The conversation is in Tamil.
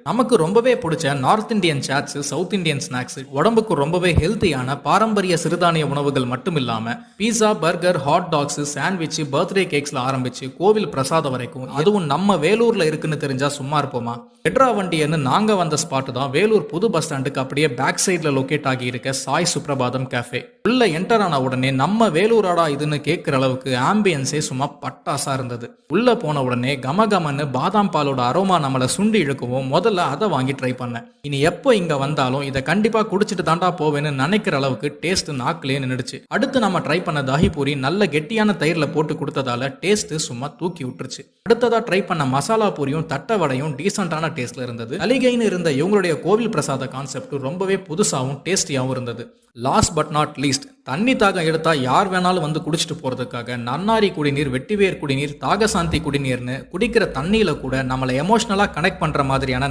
நமக்கு ரொம்பவே பிடிச்ச North Indian chaats, South Indian snacks, உடம்புக்கு ரொம்பவே ஹெல்த்தியான பாரம்பரிய சிறுதானிய உணவுகள் மட்டும் இல்லாம pizza, burger, hot dogs, sandwich, birthday கேக்ஸ்ல ஆரம்பிச்சு கோவில் பிரசாதம் வரைக்கும், அதுவும் நம்ம வேலூர்ல இருக்குன்னு தெரிஞ்சா சும்மா இருப்போமா? எட்ரா வண்டியன்னு நாங்க வந்த ஸ்பாட் தான் வேலூர் புது பஸ் ஸ்டாண்டுக்கு அப்படியே பேக் சைட்ல லொகேட் ஆகி இருக்க சாய் சுப்ரபாதம் கேஃபே. உள்ள என்டர் ஆன உடனே நம்ம வேலூராடா இதுன்னு கேட்கிற அளவுக்கு ஆம்பியன்ஸே சும்மா பட்டாசா இருந்தது. உள்ள போன உடனே கமகமன்னு பாதாம் பாலோட அரோமா நம்மளை சுண்டி இழுக்கவும் முதல்ல அதை வாங்கி ட்ரை பண்ணேன். இனி எப்போ இங்க வந்தாலும் இதை கண்டிப்பா குடிச்சிட்டு தாண்டா போவேன்னு நினைக்கிற அளவுக்கு டேஸ்ட் நாக்கிலே நின்றுச்சு. அடுத்து நம்ம ட்ரை பண்ண தஹிபூரி நல்ல கெட்டியான தயிர்ல போட்டு கொடுத்ததால டேஸ்ட் சும்மா தூக்கி விட்டுருச்சு. அடுத்ததா ட்ரை பண்ண மசாலா பூரியும் தட்டை வடையும் டீசென்டான டேஸ்ட்ல இருந்தது. அலிகைன்னு இருந்த இவங்களுடைய கோவில் பிரசாத கான்செப்ட் ரொம்பவே புதுசாகவும் டேஸ்டியாகவும் இருந்தது. லாஸ்ட் பட் நாட் லீஸ்ட், தண்ணி தாகம் எடுத்தா யார் வேணாலும் வந்து குடிச்சிட்டு போறதுக்காக நன்னாரி குடிநீர், வெட்டிவேர் குடிநீர், தாகசாந்தி குடிநீர்னு குடிக்கிற தண்ணியில கூட நம்மளை எமோஷனலா கனெக்ட் பண்ற மாதிரியான